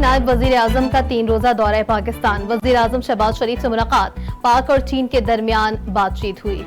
नायब वजीर आजम का 3 रोजा दौरा पाकिस्तान। वजीर आजम शहबाज शरीफ से मुलाकात, पाक और चीन के दरमियान बातचीत हुई।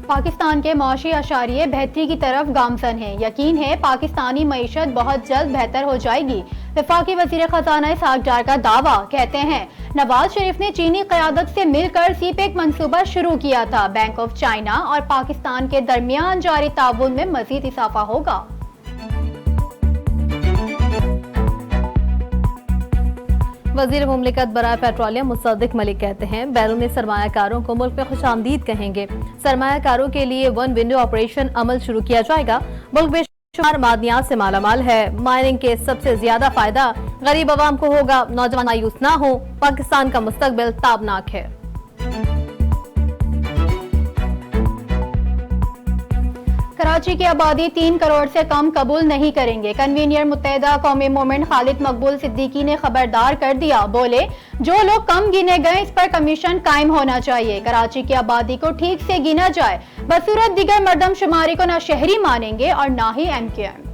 पाकिस्तान के मौशी अशारिये बेहतरी की तरफ गामजन हैं। यकीन है पाकिस्तानी मईशत बहुत जल्द बेहतर हो जाएगी। वफाकी वजीर खजाना इसहाक डार का दावा। कहते हैं नवाज शरीफ ने चीनी क़यादत से मिलकर सीपेक मंसूबा शुरू किया था। बैंक ऑफ चाइना और पाकिस्तान के दरमियान जारी ताउन में मजीद इजाफा होगा। वजीर मुमलिकत बराए पेट्रोलियम मुसद्दिक मलिक कहते हैं बैरूनी सरमायाकारों को मुल्क में खुशामदीद कहेंगे। सरमायाकारों के लिए वन विंडो ऑपरेशन अमल शुरू किया जाएगा। मुल्क बेशुमार मादनियात से मालामाल है। माइनिंग के सबसे ज्यादा फायदा गरीब आवाम को होगा। नौजवान मायूस ना हो। पाकिस्तान का मुस्तकबिल ताबनाक है। कराची की आबादी 3 करोड़ से कम कबूल नहीं करेंगे। कन्वीनियर मुत्तहिदा कौमी मूवमेंट खालिद मकबूल सिद्दीकी ने खबरदार कर दिया। बोले जो लोग कम गिने गए इस पर कमीशन कायम होना चाहिए। कराची की आबादी को ठीक से गिना जाए। बसूरत दिगर मर्दमशुमारी को न शहरी मानेंगे और न ही MKM।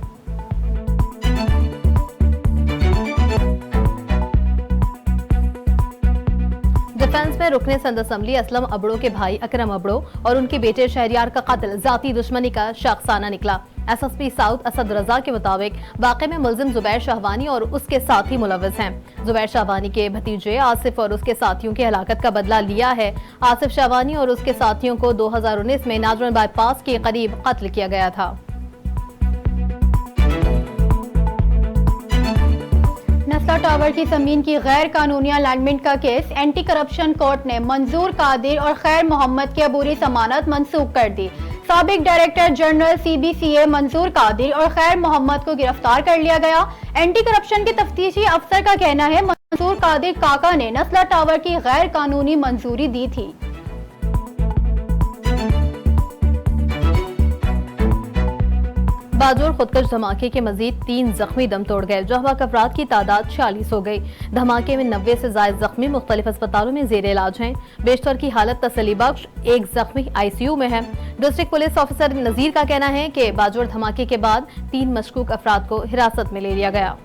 डिफेंस में रुकने संद असम्बली असलम अबड़ो के भाई अकरम अबड़ो और उनके बेटे शहरियार का कत्ल जाती दुश्मनी का शाखसाना निकला। SSP साउथ असद रजा के मुताबिक वाक़े में मुलजिम जुबैर शाहवानी और उसके साथी मुलविस हैं। जुबैर शाहवानी के भतीजे आसिफ और उसके साथियों की हलाकत का बदला लिया है। आसिफ शाहवानी और उसके साथियों को 2019 में नाजरन बाईपास के करीब कत्ल किया गया था। नस्ला टावर की जमीन की गैर कानूनी अलाइनमेंट का केस एंटी करप्शन कोर्ट ने मंजूर कादिर और खैर मोहम्मद की अबूरी जमानत मंसूख कर दी। साबिक डायरेक्टर जनरल CBCA मंजूर कादिर और खैर मोहम्मद को गिरफ्तार कर लिया गया। एंटी करप्शन के तफ्तीशी अफसर का कहना है मंजूर कादिर काका ने नस्ला टावर की गैर कानूनी मंजूरी दी थी। बाजोर खुदकश धमाके के मजीद 3 जख्मी दम तोड़ गए। जहबाक अफराद की तादाद 46 हो गई। धमाके में 90 से ज्यादा जख्मी मुख्तलिफ अस्पतालों में जेर इलाज हैं। बेशतर की हालत तसल्ली बख्श। एक जख्मी ICU में है। डिस्ट्रिक्ट पुलिस ऑफिसर नजीर का कहना है कि बाजोर धमाके के बाद 3 मशकूक अफराद को हिरासत में ले लिया गया।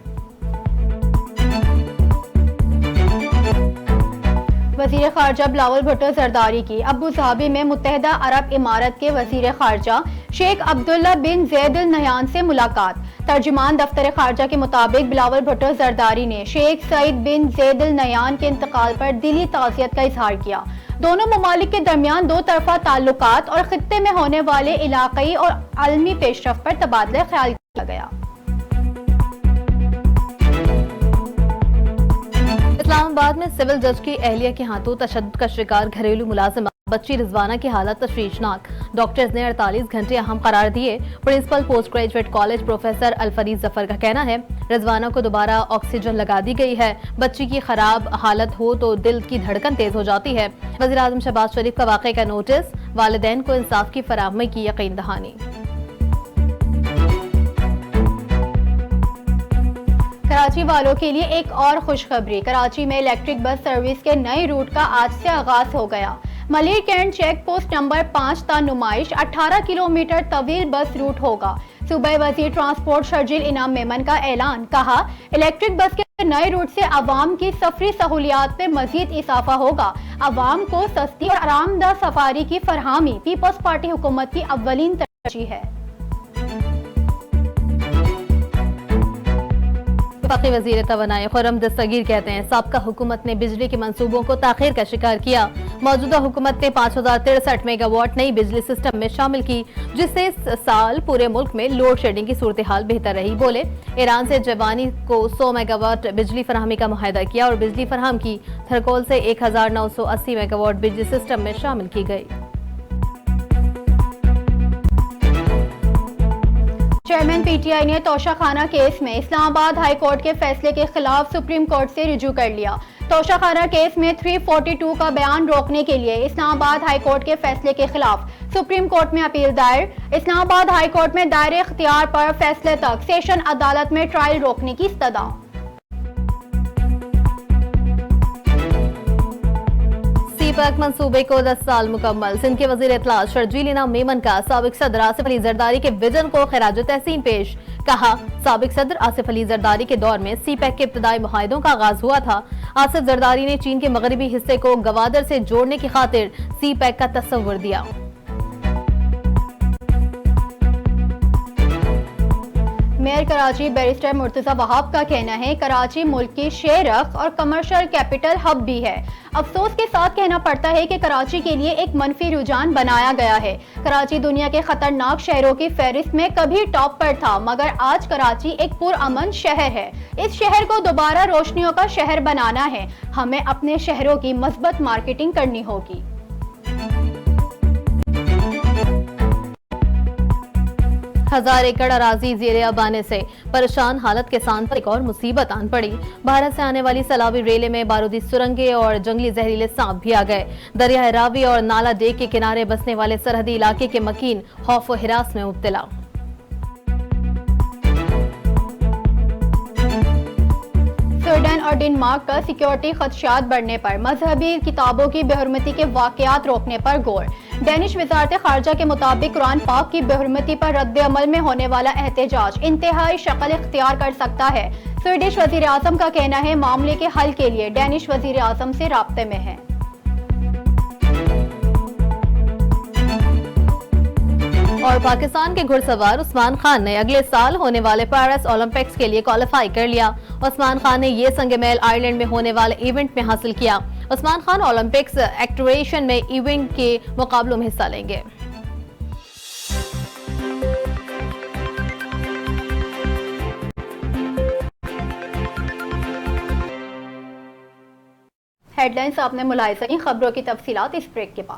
वजीर खारजा बिलावल भुट्टो जरदारी की अबू धाबी में मुत्तहिदा अरब इमारत के वजीर खारजा शेख अब्दुल्ला बिन जैद अल नहयान से मुलाकात। तर्जुमान दफ्तर खारजा के मुताबिक बिलावल भुट्टो जरदारी ने शेख सईद बिन जैद अल नहयान के इंतकाल पर दिली ताज़ियत का इजहार किया। दोनों ममालिक के दरमियान 2 तरफा ताल्लुकात और खित्ते में होने वाले इलाक़ाई और आलमी पेशरफ पर तबादला ख्याल किया गया। इस्लामाबाद में सिविल जज की अहलिया के हाथों तशद्दुद का शिकार घरेलू मुलाजिमा बच्ची रिजवाना की हालत तशवीशनाक। डॉक्टर्स ने 48 घंटे अहम करार दिए। Principal post graduate college professor Al Farid Zafar का कहना है रिजवाना को दोबारा ऑक्सीजन लगा दी गई है। बच्ची की खराब हालत हो तो दिल की धड़कन तेज हो जाती है। वज़ीर आज़म शहबाज शरीफ का वाक़े का नोटिस, वालिदैन को इंसाफ की फराहमी की यकीन दहानी। कराची वालों के लिए एक और खुशखबरी। कराची में इलेक्ट्रिक बस सर्विस के नए रूट का आज से आगाज हो गया। Malir cantt check post number 5 ता नुमाइश 18 किलोमीटर तवील बस रूट होगा। सूबाई वजीर ट्रांसपोर्ट शर्जिल इनाम मेमन का ऐलान। कहा इलेक्ट्रिक बस के नए रूट से आवाम की सफरी सहूलियात में मजीद इजाफा होगा। आवाम को सस्ती और आरामदा सफारी की फरहमी पीपल्स पार्टी हुकूमत की अव्वलीन तरजीह है। वफाकी वज़ीर तवानाई खुर्रम दस्तगीर कहते हैं साबका हुकूमत ने बिजली के मंसूबों को ताखीर का शिकार किया। मौजूदा हुकूमत ने 5063 मेगावाट नई बिजली सिस्टम में शामिल की, जिससे इस साल पूरे मुल्क में लोड शेडिंग की सूरत हाल बेहतर रही। बोले ईरान से जवानी को 100 मेगावाट बिजली फराहमी का मुआहदा किया और बिजली फराहम की। थरकोल से 1980 मेगावाट बिजली सिस्टम में शामिल की गई। तमाम पीटीआई ने तोशाखाना केस में इस्लामाबाद हाई कोर्ट के फैसले के खिलाफ सुप्रीम कोर्ट से रिजू कर लिया। तोशाखाना केस में 342 का बयान रोकने के लिए इस्लामाबाद हाई कोर्ट के फैसले के खिलाफ सुप्रीम कोर्ट में अपील दायर। इस्लामाबाद हाई कोर्ट में दायरे इख्तियार पर फैसले तक सेशन अदालत में ट्रायल रोकने की इस्तदा। सीपैक मंसूबे को 10 साल मुकम्मल। सिंध के वजीर इत्तला शर्जील इनाम मेमन का साबिक सदर आसिफ अली जरदारी के विजन को खिराज तहसीन पेश। कहा, साबिक सदर आसिफ अली जरदारी के दौर में सीपैक के इब्तदाई मुआहिदों का आगाज हुआ था। आसिफ जरदारी ने चीन के मगरबी हिस्से को गवादर से जोड़ने की खातिर सीपैक का तस्वुर दिया। मेयर कराची बैरिस्टर मुर्तजा वहाब का कहना है, कराची मुल्क की शेरख और कमर्शियल कैपिटल हब भी है। अफसोस के साथ कहना पड़ता है कि कराची के लिए एक मनफी रुझान बनाया गया है। कराची दुनिया के खतरनाक शहरों की फहरिस्त में कभी टॉप पर था, मगर आज कराची एक पुरअमन शहर है। इस शहर को दोबारा रोशनियों का शहर बनाना है। हमें अपने शहरों की मजबूत मार्केटिंग करनी होगी। 1000 एकड़ अराजी जेरे अब आने से परेशान हालत किसान पर एक और मुसीबत आन पड़ी। भारत से आने वाली सलावी रेले में बारूदी सुरंगे और जंगली जहरीले सांप भी आ गए। दरिया रावी और नाला डेक के किनारे बसने वाले सरहदी इलाके के मकीन खौफ व हिरास में मुब्तला। स्वीडन और डेनमार्क का सिक्योरिटी खदशात बढ़ने पर मजहबी किताबों की बेहुरमती के वाकयात रोकने पर गौर। डेनिश वजारत खारजा के मुताबिक कुरान पाक की बेहुरमती पर रद्द अमल में होने वाला एहतजाज इंतहाई शक्ल इख्तियार कर सकता है। स्वीडिश वजीर आजम का कहना है, मामले के हल के लिए डेनिश वजीर आजम से राब्ते में है। और पाकिस्तान के घुड़सवार उस्मान खान ने अगले साल होने वाले पेरिस ओलंपिक्स के लिए क्वालिफाई कर लिया। उस्मान खान ने ये संगमेल आयरलैंड में होने वाले इवेंट में हासिल किया। उस्मान खान ओलंपिक्स एक्टिवेशन में इवेंट के मुकाबलों में हिस्सा लेंगे। हेडलाइंस आपने मुलाहिजा की, खबरों की तफसीलात इस ब्रेक के बाद।